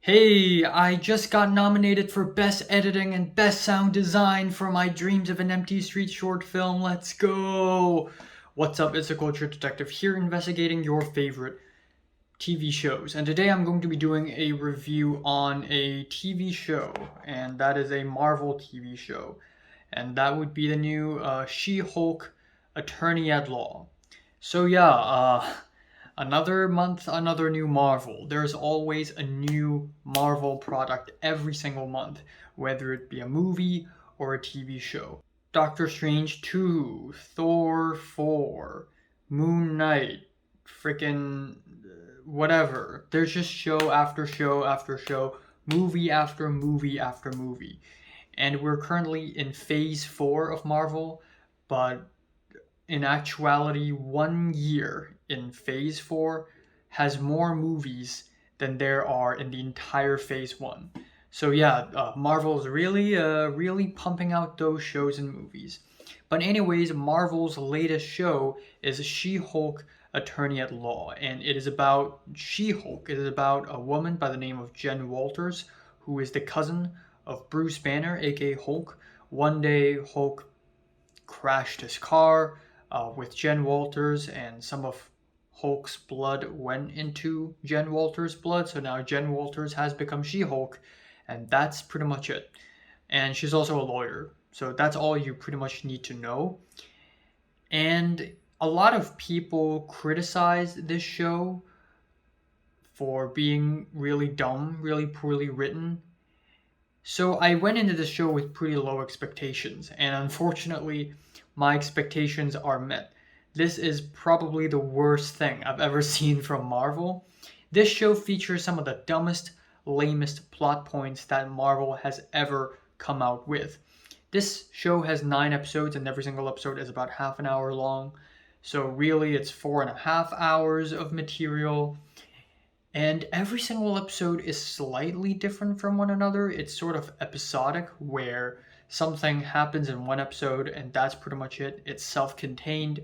Hey, I just got nominated for Best Editing and Best Sound Design for my Dreams of an Empty Street short film. Let's go! What's up? It's a culture detective here investigating your favorite TV shows. And today I'm going to be doing a review on a TV show, and that is a Marvel TV show. And that would be the new She-Hulk Attorney at Law. So yeah, another month, another new Marvel. There's always a new Marvel product every single month, whether it be a movie or a TV show. Doctor Strange 2, Thor 4, Moon Knight, freaking whatever. There's just show after show after show, movie after movie after movie. And we're currently in phase 4 of Marvel, but in actuality, 1 year in Phase 4 has more movies than there are in the entire Phase 1. So yeah, Marvel's really pumping out those shows and movies. But anyways, Marvel's latest show is She-Hulk Attorney at Law, and it is about She-Hulk. It is about a woman by the name of Jen Walters, who is the cousin of Bruce Banner, aka Hulk. One day, Hulk crashed his car with Jen Walters, and some of Hulk's blood went into Jen Walters' blood. So now Jen Walters has become She Hulk, and that's pretty much it. And she's also a lawyer. So that's all you pretty much need to know. And a lot of people criticize this show for being really dumb, really poorly written. So I went into the show with pretty low expectations, and unfortunately, my expectations are met. This is probably the worst thing I've ever seen from Marvel. This show features some of the dumbest, lamest plot points that Marvel has ever come out with. This show has 9 episodes, and every single episode is about half an hour long. So really, it's 4.5 hours of material. And every single episode is slightly different from one another. It's sort of episodic, where something happens in one episode and that's pretty much it. It's self contained.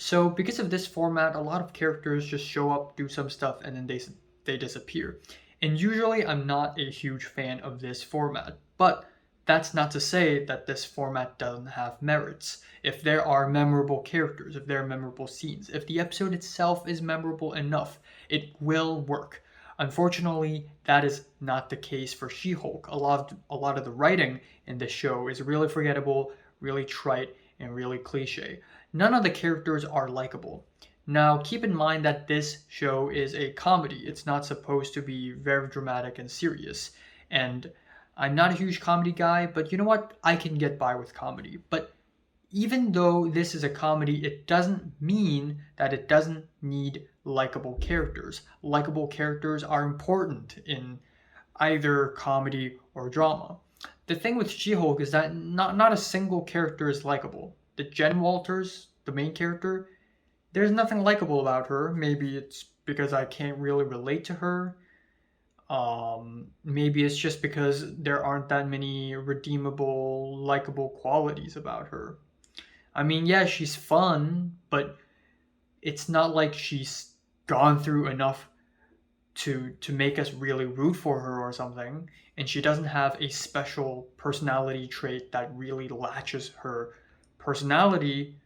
So, because of this format, a lot of characters just show up, do some stuff, and then they disappear. And usually, I'm not a huge fan of this format. But that's not to say that this format doesn't have merits. If there are memorable characters, if there are memorable scenes, if the episode itself is memorable enough, it will work. Unfortunately, that is not the case for She-Hulk. A lot of the writing in this show is really forgettable, really trite, and really cliche. None of the characters are likable. Now, keep in mind that this show is a comedy. It's not supposed to be very dramatic and serious. And I'm not a huge comedy guy, but you know what? I can get by with comedy. But even though this is a comedy, it doesn't mean that it doesn't need likable characters. Likable characters are important in either comedy or drama. The thing with She-Hulk is that not a single character is likable. The Jen Walters, the main character, there's nothing likable about her. Maybe it's because I can't really relate to her. Maybe it's just because there aren't that many redeemable, likable qualities about her. I mean, yeah, she's fun, but it's not like she's gone through enough to make us really root for her or something. And she doesn't have a special personality trait that really latches her personality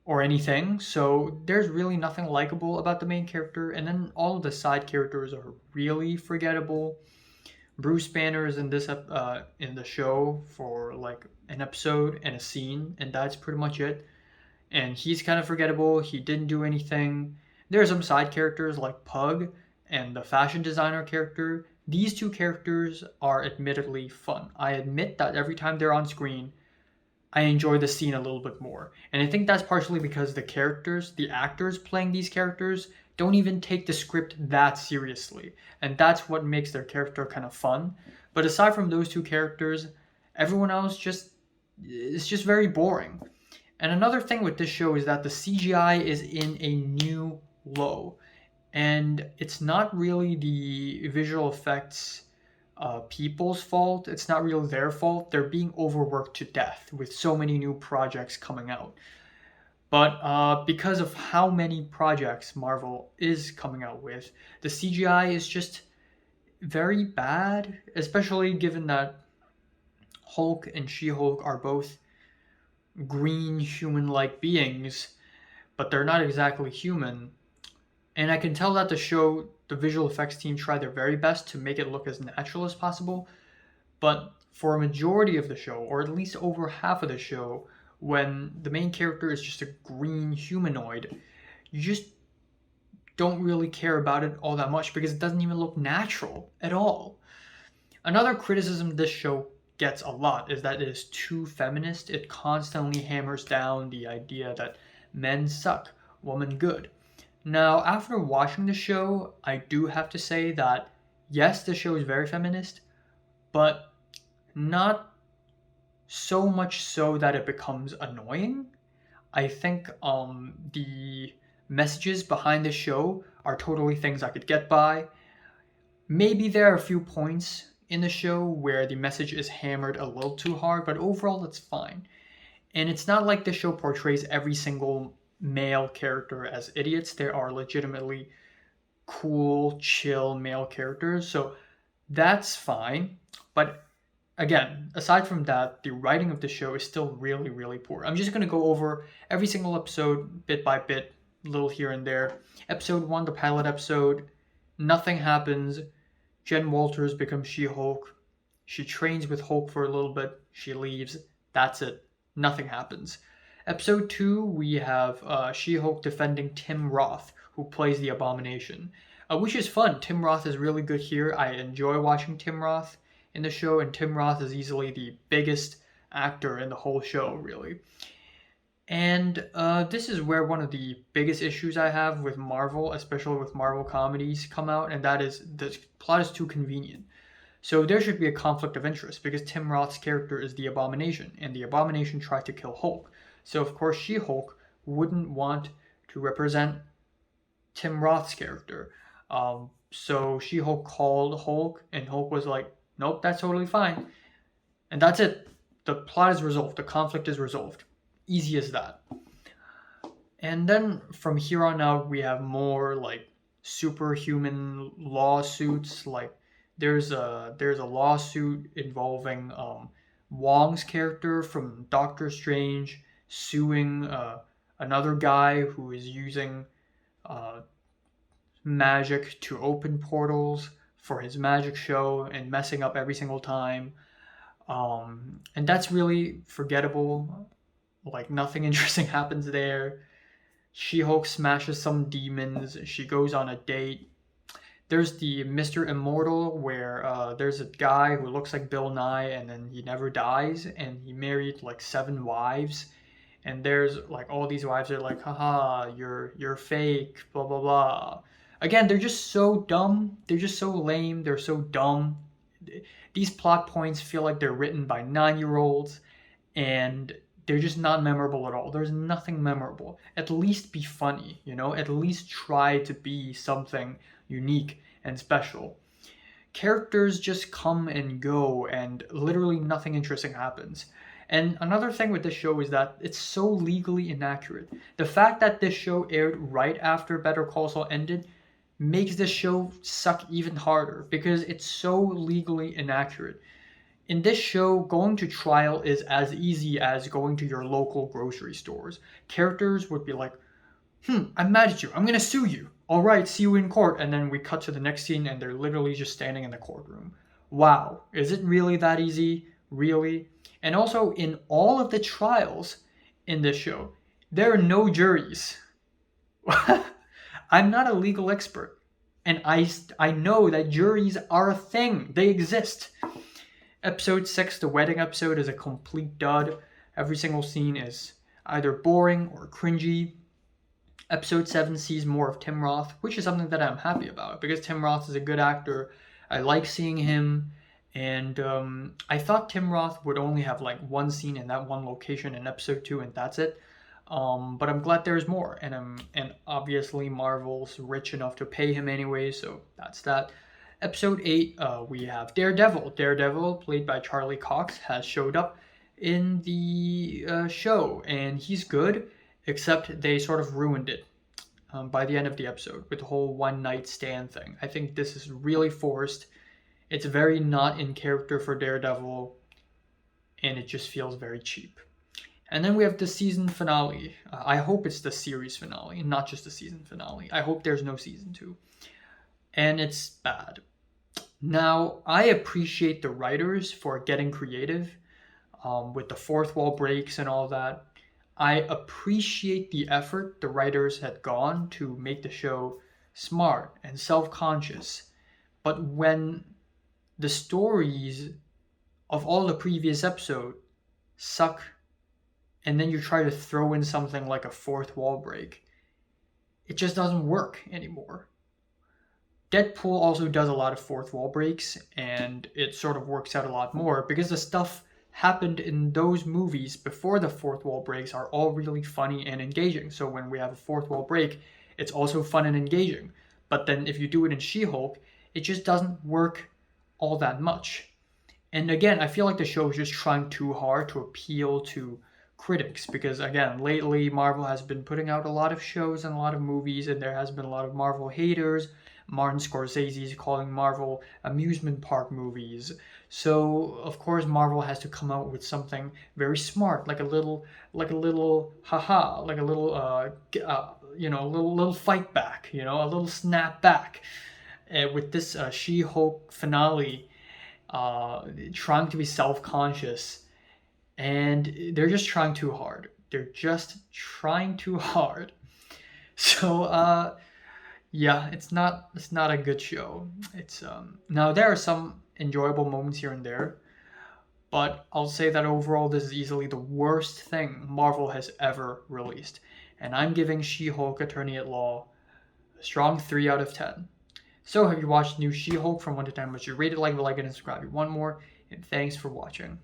or anything. So there's really nothing likable about the main character. And then all of the side characters are really forgettable. Bruce Banner is in the show for like an episode and a scene, and that's pretty much it. And he's kind of forgettable. He didn't do anything. There are some side characters like Pug and the fashion designer character. These two characters are admittedly fun. I admit that every time they're on screen, I enjoy the scene a little bit more. And I think that's partially because the characters, the actors playing these characters, don't even take the script that seriously. And that's what makes their character kind of fun. But aside from those two characters, everyone else just is just very boring. And another thing with this show is that the CGI is in a new low. And it's not really the visual effects people's fault. It's not really their fault. They're being overworked to death with so many new projects coming out. But because of how many projects Marvel is coming out with, the CGI is just very bad, especially given that Hulk and She-Hulk are both green human-like beings, but they're not exactly human. And I can tell that the visual effects team tried their very best to make it look as natural as possible. But for a majority of the show, or at least over half of the show, when the main character is just a green humanoid, you just don't really care about it all that much because it doesn't even look natural at all. Another criticism this show gets a lot is that it is too feminist. It constantly hammers down the idea that men suck, women good. Now, after watching the show, I do have to say that yes, the show is very feminist, but not so much so that it becomes annoying. I think the messages behind the show are totally things I could get by. Maybe there are a few points in the show where the message is hammered a little too hard, but overall it's fine. And it's not like the show portrays every single male character as idiots. There are legitimately cool, chill male characters, so that's fine. But again, aside from that, the writing of the show is still really, really poor. I'm just going to go over every single episode bit by bit, little here and there. Episode 1, the pilot episode, nothing happens. Jen Walters becomes She-Hulk. She trains with Hulk for a little bit. She leaves. That's it. Nothing happens. Episode 2, we have She-Hulk defending Tim Roth, who plays the Abomination, which is fun. Tim Roth is really good here. I enjoy watching Tim Roth in the show, and Tim Roth is easily the biggest actor in the whole show, really. And this is where one of the biggest issues I have with Marvel, especially with Marvel comedies, come out, and that is the plot is too convenient. So there should be a conflict of interest because Tim Roth's character is the Abomination, and the Abomination tried to kill Hulk. So of course She-Hulk wouldn't want to represent Tim Roth's character. So She-Hulk called Hulk, and Hulk was like, nope, that's totally fine. And that's it. The plot is resolved. The conflict is resolved. Easy as that. And then from here on out, we have more like superhuman lawsuits. Like there's a lawsuit involving Wong's character from Doctor Strange suing another guy who is using magic to open portals for his magic show and messing up every single time. And that's really forgettable. Like nothing interesting happens there. She-Hulk smashes some demons. She goes on a date. There's the Mr. Immortal where there's a guy who looks like Bill Nye and then he never dies and he married like 7 wives. And there's like all these wives are like, haha, you're fake, blah blah blah. Again, they're just so dumb. They're just so lame. They're so dumb. These plot points feel like they're written by 9-year-olds and they're just not memorable at all. There's nothing memorable. At least be funny, you know? At least try to be something unique and special. Characters just come and go and literally nothing interesting happens. And another thing with this show is that it's so legally inaccurate. The fact that this show aired right after Better Call Saul ended makes this show suck even harder because it's so legally inaccurate. In this show, going to trial is as easy as going to your local grocery stores. Characters would be like, I'm mad at you. I'm going to sue you. All right, see you in court. And then we cut to the next scene and they're literally just standing in the courtroom. Wow. Is it really that easy? Really? And also, in all of the trials in this show, there are no juries. I'm not a legal expert. And I know that juries are a thing. They exist. Episode 6, the wedding episode, is a complete dud. Every single scene is either boring or cringy. Episode 7 sees more of Tim Roth, which is something that I'm happy about because Tim Roth is a good actor. I like seeing him. And I thought Tim Roth would only have like one scene in that one location in episode 2 and that's it. But I'm glad there's more. And obviously Marvel's rich enough to pay him anyway, so that's that. Episode 8, we have Daredevil. Daredevil, played by Charlie Cox, has showed up in the show, and he's good, except they sort of ruined it by the end of the episode with the whole one-night stand thing. I think this is really forced. It's very not in character for Daredevil, and it just feels very cheap. And then we have the season finale. I hope it's the series finale, not just the season finale. I hope there's no season 2. And it's bad. Now, I appreciate the writers for getting creative with the fourth wall breaks and all that. I appreciate the effort the writers had gone to make the show smart and self-conscious. But when the stories of all the previous episodes suck, and then you try to throw in something like a fourth wall break, it just doesn't work anymore. Deadpool also does a lot of fourth wall breaks, and it sort of works out a lot more because the stuff happened in those movies before the fourth wall breaks are all really funny and engaging. So when we have a fourth wall break, it's also fun and engaging. But then if you do it in She-Hulk, it just doesn't work all that much. And again, I feel like the show is just trying too hard to appeal to critics because, again, lately Marvel has been putting out a lot of shows and a lot of movies, and there has been a lot of Marvel haters. Martin Scorsese is calling Marvel amusement park movies. So of course Marvel has to come out with something very smart, like a little haha, like a little little fight back, a little snap back. With this She-Hulk finale, trying to be self-conscious, and they're just trying too hard. They're just trying too hard. So yeah, it's not a good show. It's now there are some enjoyable moments here and there, but I'll say that overall this is easily the worst thing Marvel has ever released. And I'm giving She-Hulk Attorney at Law a strong 3 out of 10. So have you watched new She-Hulk? From 1 to 10, would you rate it, like, and subscribe if you want more? And thanks for watching.